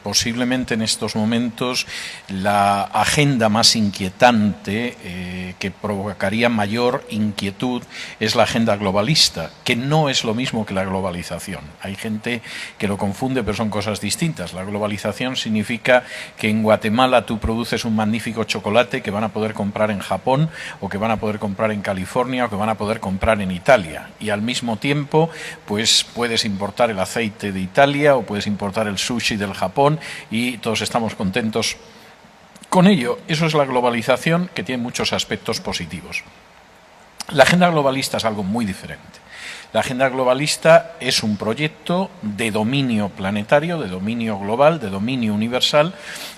posiblemente en estos momentos la agenda más inquietante que provocaría mayor inquietud es la agenda globalista, que no es lo mismo que la globalización. Hay gente que lo confunde, pero son cosas distintas. La globalización significa que en Guatemala tú produces un magnífico chocolate que van a poder comprar en Japón, o que van a poder comprar en California, o que van a poder comprar en Italia. Y al mismo tiempo, pues puedes importar el aceite de Italia o puedes importar el sushi del Japón y todos estamos contentos con ello. Eso es la globalización, que tiene muchos aspectos positivos. La agenda globalista es algo muy diferente. La agenda globalista es un proyecto de dominio planetario, de dominio global, de dominio universal,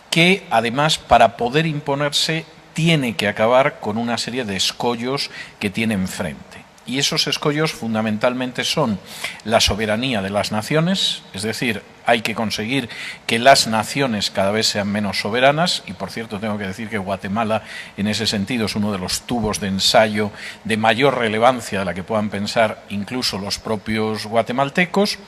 que además, para poder imponerse, tiene que acabar con una serie de escollos que tiene enfrente. Y esos escollos fundamentalmente son la soberanía de las naciones, es decir, hay que conseguir que las naciones cada vez sean menos soberanas, y por cierto tengo que decir que Guatemala en ese sentido es uno de los tubos de ensayo de mayor relevancia de la que puedan pensar incluso los propios guatemaltecos.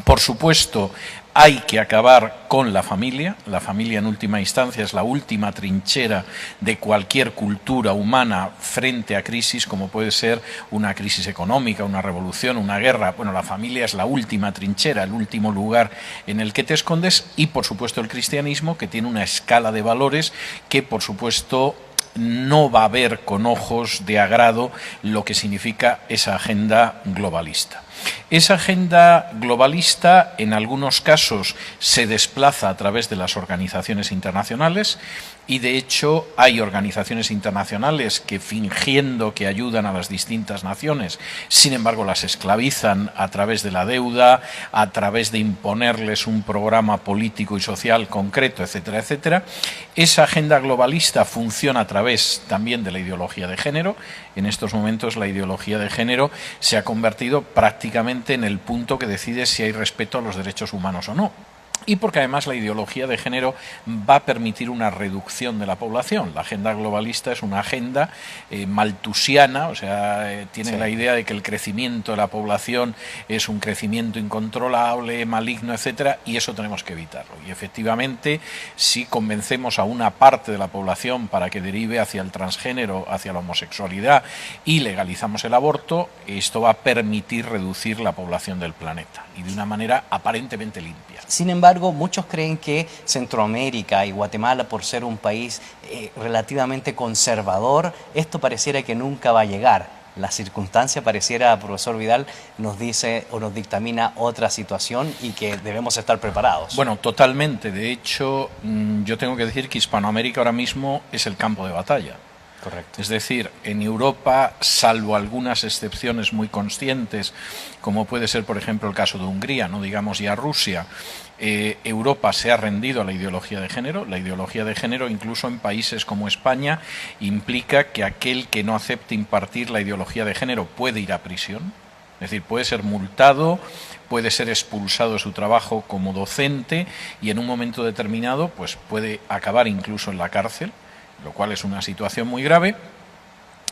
Por supuesto, hay que acabar con la familia. La familia, en última instancia, es la última trinchera de cualquier cultura humana frente a crisis, como puede ser una crisis económica, una revolución, una guerra. Bueno, la familia es la última trinchera, el último lugar en el que te escondes. Y, por supuesto, el cristianismo, que tiene una escala de valores que, por supuesto, no va a ver con ojos de agrado lo que significa esa agenda globalista. Esa agenda globalista, en algunos casos, se desplaza a través de las organizaciones internacionales, y de hecho hay organizaciones internacionales que, fingiendo que ayudan a las distintas naciones, sin embargo las esclavizan a través de la deuda, a través de imponerles un programa político y social concreto, etcétera, etcétera. Esa agenda globalista funciona a través también de la ideología de género. En estos momentos la ideología de género se ha convertido prácticamente en el punto que decide si hay respeto a los derechos humanos o no. Y porque además la ideología de género va a permitir una reducción de la población. La agenda globalista es una agenda malthusiana, o sea, tiene la idea de que el crecimiento de la población es un crecimiento incontrolable, maligno, etcétera, y eso tenemos que evitarlo. Y efectivamente, si convencemos a una parte de la población para que derive hacia el transgénero, hacia la homosexualidad, y legalizamos el aborto, esto va a permitir reducir la población del planeta, y de una manera aparentemente limpia. Sin embargo, muchos creen que Centroamérica y Guatemala, por ser un país relativamente conservador, esto pareciera que nunca va a llegar. La circunstancia pareciera, profesor Vidal, nos dice o nos dictamina otra situación y que debemos estar preparados. Bueno, totalmente. De hecho, yo tengo que decir que Hispanoamérica ahora mismo es el campo de batalla. Correcto. Es decir, en Europa, salvo algunas excepciones muy conscientes, como puede ser, por ejemplo, el caso de Hungría, no digamos ya Rusia, Europa se ha rendido a la ideología de género. La ideología de género, incluso en países como España, implica que aquel que no acepte impartir la ideología de género puede ir a prisión. Es decir, puede ser multado, puede ser expulsado de su trabajo como docente y en un momento determinado pues puede acabar incluso en la cárcel, lo cual es una situación muy grave.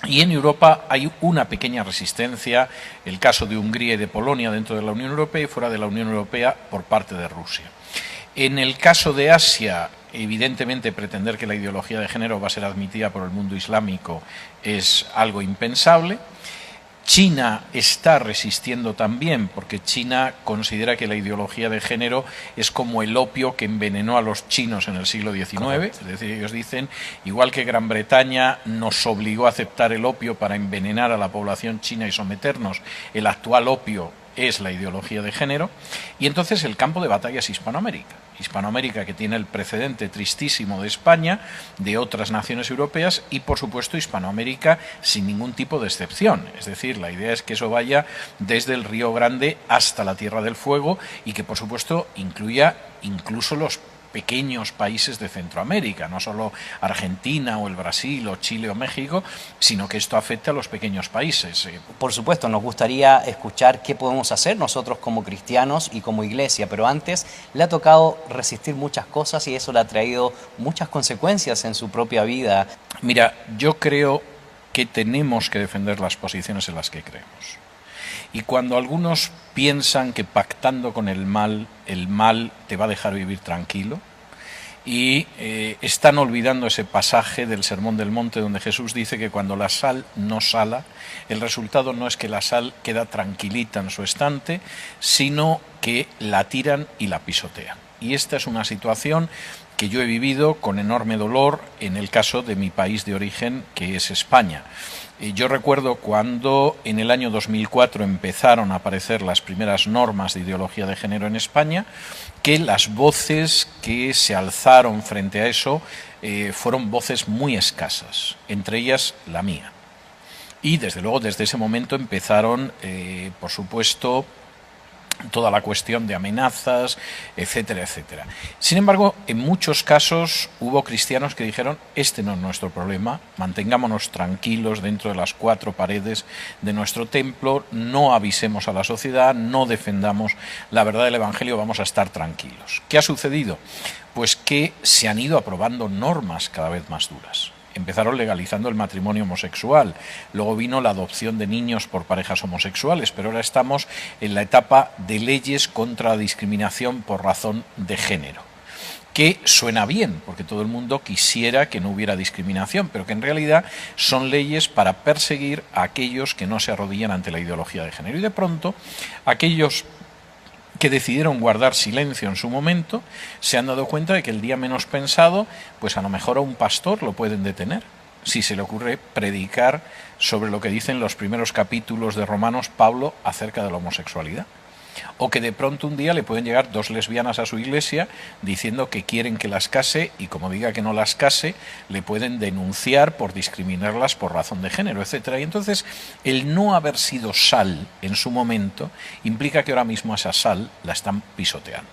Y en Europa hay una pequeña resistencia, el caso de Hungría y de Polonia dentro de la Unión Europea y fuera de la Unión Europea por parte de Rusia. En el caso de Asia, evidentemente pretender que la ideología de género va a ser admitida por el mundo islámico es algo impensable. China está resistiendo también, porque China considera que la ideología de género es como el opio que envenenó a los chinos en el siglo XIX. Correcto. Es decir, ellos dicen, igual que Gran Bretaña nos obligó a aceptar el opio para envenenar a la población china y someternos, el actual opio es la ideología de género. Y entonces el campo de batalla es Hispanoamérica. Hispanoamérica, que tiene el precedente tristísimo de España, de otras naciones europeas, y por supuesto Hispanoamérica sin ningún tipo de excepción. Es decir, la idea es que eso vaya desde el Río Grande hasta la Tierra del Fuego y que por supuesto incluya incluso los pequeños países de Centroamérica, no solo Argentina o el Brasil o Chile o México, sino que esto afecte a los pequeños países. Por supuesto, nos gustaría escuchar qué podemos hacer nosotros como cristianos y como iglesia, pero antes le ha tocado resistir muchas cosas y eso le ha traído muchas consecuencias en su propia vida. Mira, yo creo que tenemos que defender las posiciones en las que creemos. Y cuando algunos piensan que pactando con el mal te va a dejar vivir tranquilo, y están olvidando ese pasaje del Sermón del Monte donde Jesús dice que cuando la sal no sala, el resultado no es que la sal queda tranquilita en su estante, sino que la tiran y la pisotean. Y esta es una situación que yo he vivido con enorme dolor en el caso de mi país de origen, que es España. Yo recuerdo cuando en el año 2004 empezaron a aparecer las primeras normas de ideología de género en España, que las voces que se alzaron frente a eso fueron voces muy escasas, entre ellas la mía. Y desde luego desde ese momento empezaron, por supuesto, toda la cuestión de amenazas, etcétera, etcétera. Sin embargo, en muchos casos hubo cristianos que dijeron, este no es nuestro problema, mantengámonos tranquilos dentro de las cuatro paredes de nuestro templo, no avisemos a la sociedad, no defendamos la verdad del Evangelio, vamos a estar tranquilos. ¿Qué ha sucedido? Pues que se han ido aprobando normas cada vez más duras. Empezaron legalizando el matrimonio homosexual, luego vino la adopción de niños por parejas homosexuales, pero ahora estamos en la etapa de leyes contra la discriminación por razón de género, que suena bien, porque todo el mundo quisiera que no hubiera discriminación, pero que en realidad son leyes para perseguir a aquellos que no se arrodillan ante la ideología de género. Y de pronto, aquellos que decidieron guardar silencio en su momento, se han dado cuenta de que el día menos pensado, pues a lo mejor a un pastor lo pueden detener, si se le ocurre predicar sobre lo que dicen los primeros capítulos de Romanos Pablo acerca de la homosexualidad. O que de pronto un día le pueden llegar dos lesbianas a su iglesia diciendo que quieren que las case y como diga que no las case, le pueden denunciar por discriminarlas por razón de género, etcétera. Y entonces el no haber sido sal en su momento implica que ahora mismo esa sal la están pisoteando.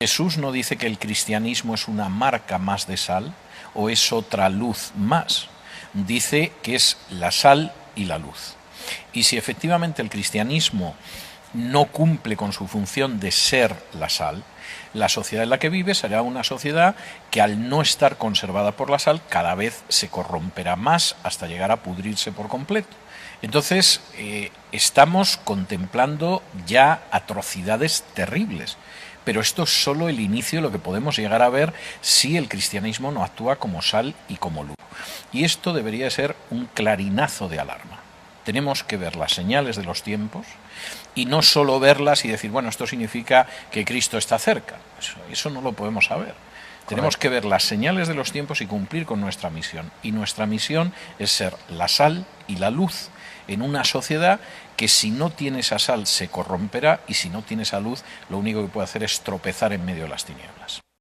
Jesús no dice que el cristianismo es una marca más de sal o es otra luz más. Dice que es la sal y la luz. Y si efectivamente el cristianismo no cumple con su función de ser la sal, la sociedad en la que vive será una sociedad que al no estar conservada por la sal cada vez se corromperá más hasta llegar a pudrirse por completo. Entonces estamos contemplando ya atrocidades terribles, pero esto es solo el inicio de lo que podemos llegar a ver si el cristianismo no actúa como sal y como luz. Y esto debería ser un clarinazo de alarma. Tenemos que ver las señales de los tiempos y no solo verlas y decir, bueno, esto significa que Cristo está cerca. Eso no lo podemos saber. Tenemos que ver las señales de los tiempos y cumplir con nuestra misión. Y nuestra misión es ser la sal y la luz en una sociedad que si no tiene esa sal se corromperá y si no tiene esa luz lo único que puede hacer es tropezar en medio de las tinieblas.